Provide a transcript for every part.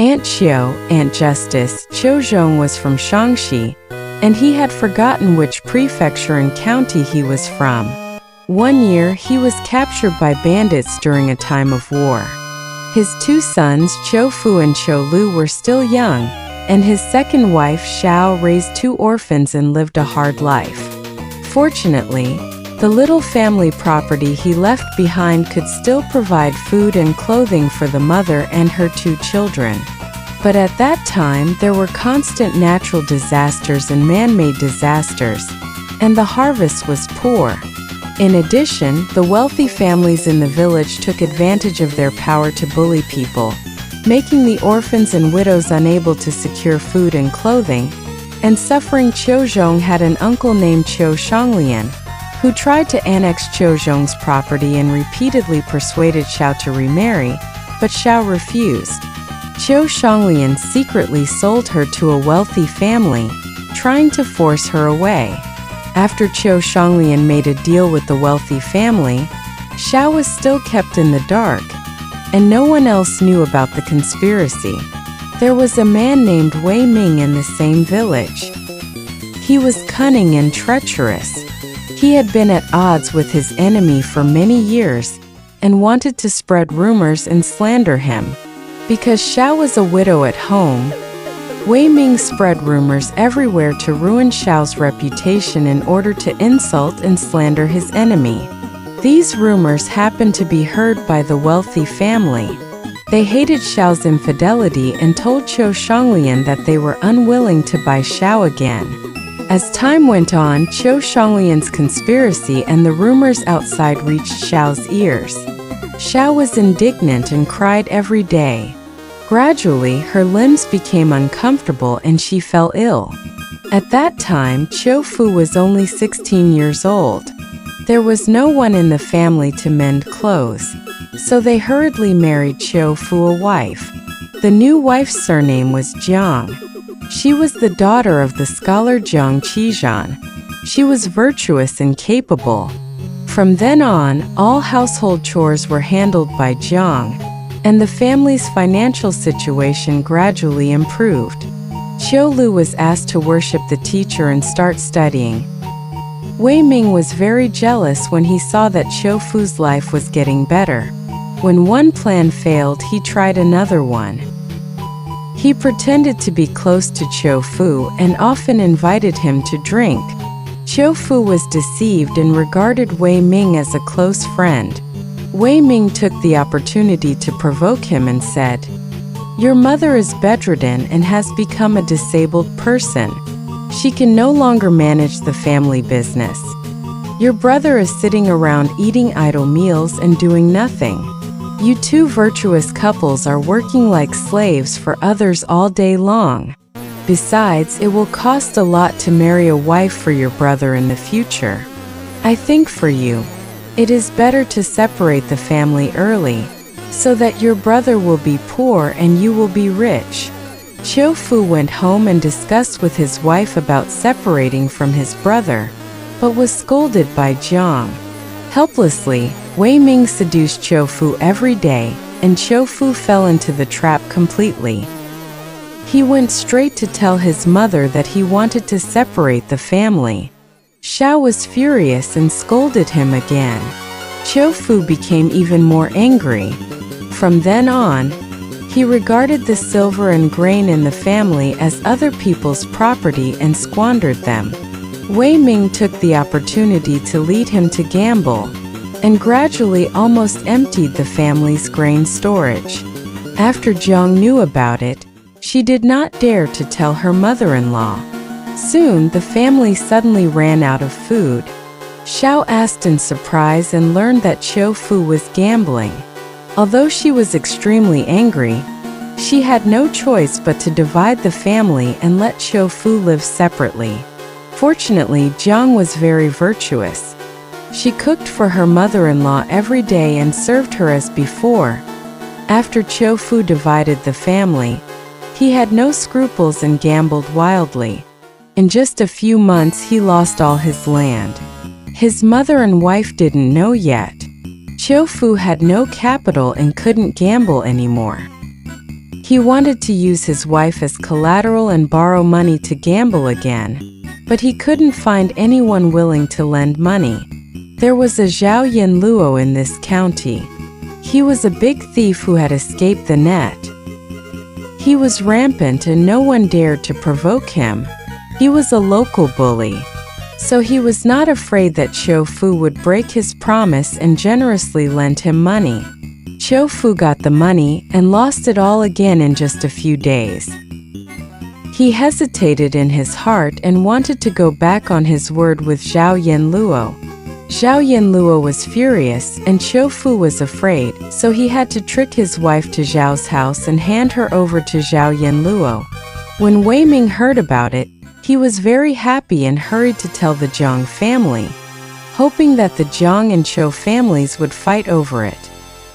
Aunt Qiu, Aunt Justice, Qiu Zhong was from Shaanxi, and he had forgotten which prefecture and county he was from. One year, he was captured by bandits during a time of war. His two sons, Qiu Fu and Qiu Lu, were still young, and his second wife, Xiao, raised two orphans and lived a hard life. Fortunately, the little family property he left behind could still provide food and clothing for the mother and her two children. But at that time, there were constant natural disasters and man-made disasters, and the harvest was poor. In addition, the wealthy families in the village took advantage of their power to bully people, making the orphans and widows unable to secure food and clothing, and suffering. Qiu Zhong had an uncle named Qiu Shanglian, who tried to annex Qiu Zhong's property and repeatedly persuaded Xiao to remarry, but Xiao refused. Qiu Shanglian secretly sold her to a wealthy family, trying to force her away. After Qiu Shanglian made a deal with the wealthy family, Xiao was still kept in the dark, and no one else knew about the conspiracy. There was a man named Wei Ming in the same village. He was cunning and treacherous. He had been at odds with his enemy for many years and wanted to spread rumors and slander him. Because Xiao was a widow at home, Wei Ming spread rumors everywhere to ruin Xiao's reputation in order to insult and slander his enemy. These rumors happened to be heard by the wealthy family. They hated Xiao's infidelity and told Qiu Shanglian that they were unwilling to buy Xiao again. As time went on, Qiu Shanglian's conspiracy and the rumors outside reached Xiao's ears. Xiao was indignant and cried every day. Gradually, her limbs became uncomfortable and she fell ill. At that time, Qiu Fu was only 16 years old. There was no one in the family to mend clothes, so they hurriedly married Qiu Fu a wife. The new wife's surname was Jiang. She was the daughter of the scholar Jiang Qizhan. She was virtuous and capable. From then on, all household chores were handled by Jiang, and the family's financial situation gradually improved. Qiu Lu was asked to worship the teacher and start studying. Wei Ming was very jealous when he saw that Qiu Fu's life was getting better. When one plan failed, he tried another one. He pretended to be close to Qiu Fu and often invited him to drink. Qiu Fu was deceived and regarded Wei Ming as a close friend. Wei Ming took the opportunity to provoke him and said, "Your mother is bedridden and has become a disabled person. She can no longer manage the family business. Your brother is sitting around eating idle meals and doing nothing. You two virtuous couples are working like slaves for others all day long. Besides, it will cost a lot to marry a wife for your brother in the future. I think for you, it is better to separate the family early, so that your brother will be poor and you will be rich." Qiu Fu went home and discussed with his wife about separating from his brother, but was scolded by Jiang. Helplessly, Wei Ming seduced Qiu Fu every day, and Qiu Fu fell into the trap completely. He went straight to tell his mother that he wanted to separate the family. Xiao was furious and scolded him again. Qiu Fu became even more angry. From then on, he regarded the silver and grain in the family as other people's property and squandered them. Wei Ming took the opportunity to lead him to gamble, and gradually almost emptied the family's grain storage. After Jiang knew about it, she did not dare to tell her mother-in-law. Soon, the family suddenly ran out of food. Xiao asked in surprise and learned that Qiu Fu was gambling. Although she was extremely angry, she had no choice but to divide the family and let Qiu Fu live separately. Fortunately, Jiang was very virtuous. She cooked for her mother-in-law every day and served her as before. After Qiu Fu divided the family, he had no scruples and gambled wildly. In just a few months, he lost all his land. His mother and wife didn't know yet. Qiu Fu had no capital and couldn't gamble anymore. He wanted to use his wife as collateral and borrow money to gamble again, but he couldn't find anyone willing to lend money. There was a Zhao Yanluo in this county. He was a big thief who had escaped the net. He was rampant and no one dared to provoke him. He was a local bully, so he was not afraid that Qiu Fu would break his promise and generously lend him money. Qiu Fu got the money and lost it all again in just a few days. He hesitated in his heart and wanted to go back on his word with Zhao Yanluo. Zhao Yanluo was furious and Qiu Fu was afraid, so he had to trick his wife to Zhao's house and hand her over to Zhao Yanluo. When Wei Ming heard about it, he was very happy and hurried to tell the Zhang family, hoping that the Zhang and Qiu families would fight over it.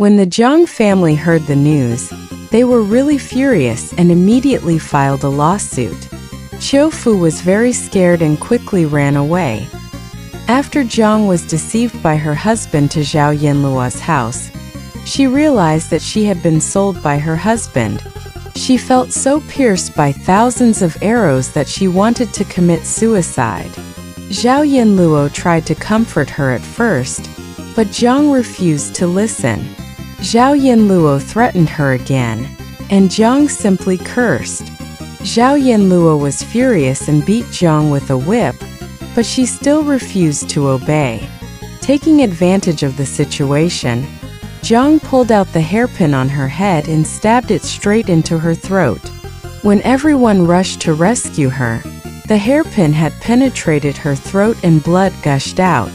When the Zhang family heard the news, they were really furious and immediately filed a lawsuit. Qiu Fu was very scared and quickly ran away. After Zhang was deceived by her husband to Zhao Yanluo's house, she realized that she had been sold by her husband. She felt so pierced by thousands of arrows that she wanted to commit suicide. Zhao Yanluo tried to comfort her at first, but Zhang refused to listen. Zhao Yanluo threatened her again, and Zhang simply cursed. Zhao Yanluo was furious and beat Zhang with a whip, but she still refused to obey. Taking advantage of the situation, Zhang pulled out the hairpin on her head and stabbed it straight into her throat. When everyone rushed to rescue her, the hairpin had penetrated her throat and blood gushed out.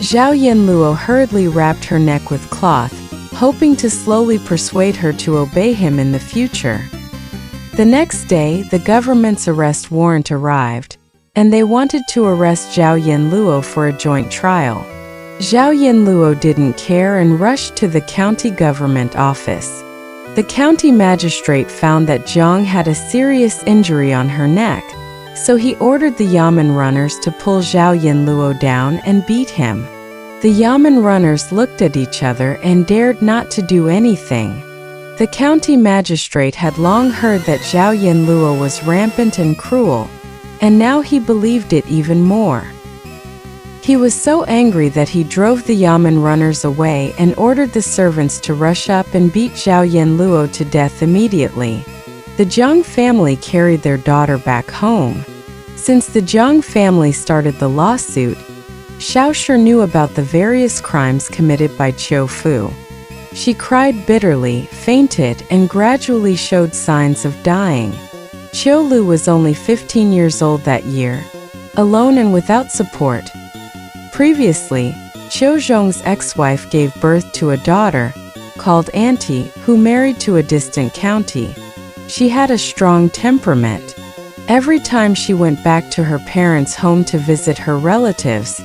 Zhao Yanluo hurriedly wrapped her neck with cloth, hoping to slowly persuade her to obey him in the future. The next day, the government's arrest warrant arrived, and they wanted to arrest Zhao Yanluo for a joint trial. Zhao Yanluo didn't care and rushed to the county government office. The county magistrate found that Zhang had a serious injury on her neck, so he ordered the Yamen runners to pull Zhao Yanluo down and beat him. The Yamen runners looked at each other and dared not to do anything. The county magistrate had long heard that Zhao Yanluo was rampant and cruel, and now he believed it even more. He was so angry that he drove the Yamen runners away and ordered the servants to rush up and beat Zhao Yanluo to death immediately. The Zhang family carried their daughter back home. Since the Zhang family started the lawsuit, Xiaoshi knew about the various crimes committed by Qiu Fu. She cried bitterly, fainted, and gradually showed signs of dying. Qiu Lu was only 15 years old that year, alone and without support. Previously, Qiu Zhong's ex-wife gave birth to a daughter, called Auntie, who married to a distant county. She had a strong temperament. Every time she went back to her parents' home to visit her relatives,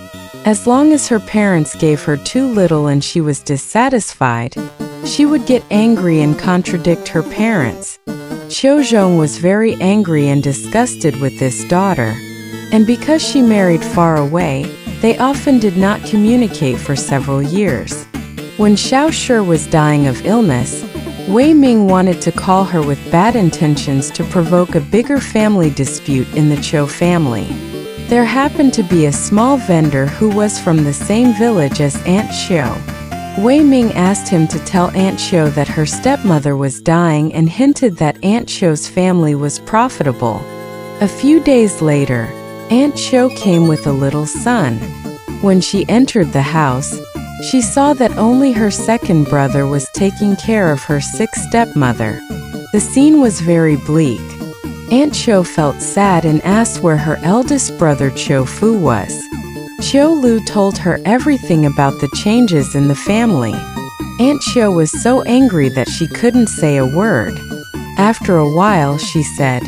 as long as her parents gave her too little and she was dissatisfied, she would get angry and contradict her parents. Qiu Zhong was very angry and disgusted with this daughter, and because she married far away, they often did not communicate for several years. When Xiaoshi was dying of illness, Wei Ming wanted to call her with bad intentions to provoke a bigger family dispute in the Qiu family. There happened to be a small vendor who was from the same village as Aunt Qiu. Wei Ming asked him to tell Aunt Qiu that her stepmother was dying and hinted that Aunt Qiu's family was profitable. A few days later, Aunt Qiu came with a little son. When she entered the house, she saw that only her second brother was taking care of her sick stepmother. The scene was very bleak. Aunt Qiu felt sad and asked where her eldest brother Qiu Fu was. Qiu Lu told her everything about the changes in the family. Aunt Qiu was so angry that she couldn't say a word. After a while, she said,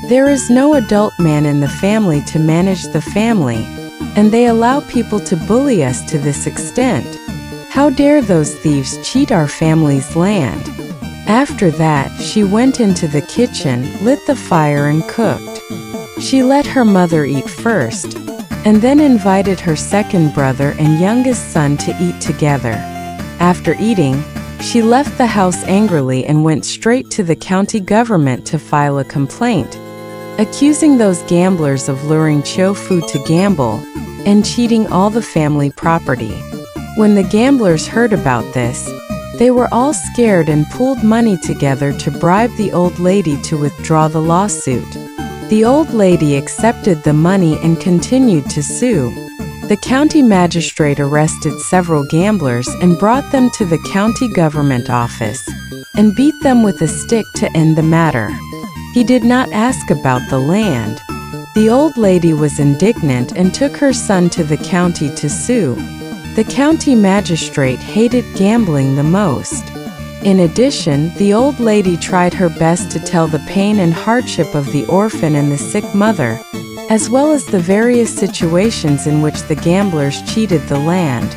"There is no adult man in the family to manage the family, and they allow people to bully us to this extent. How dare those thieves cheat our family's land?" After that, she went into the kitchen, lit the fire and cooked. She let her mother eat first, and then invited her second brother and youngest son to eat together. After eating, She left the house angrily and went straight to the county government to file a complaint, accusing those gamblers of luring Qiufu to gamble and cheating all the family property. When the gamblers heard about this, they were all scared and pooled money together to bribe the old lady to withdraw the lawsuit. The old lady accepted the money and continued to sue. The county magistrate arrested several gamblers and brought them to the county government office and beat them with a stick to end the matter. He did not ask about the land. The old lady was indignant and took her son to the county to sue. The county magistrate hated gambling the most. In addition, the old lady tried her best to tell the pain and hardship of the orphan and the sick mother, as well as the various situations in which the gamblers cheated the land.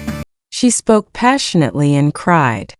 She spoke passionately and cried.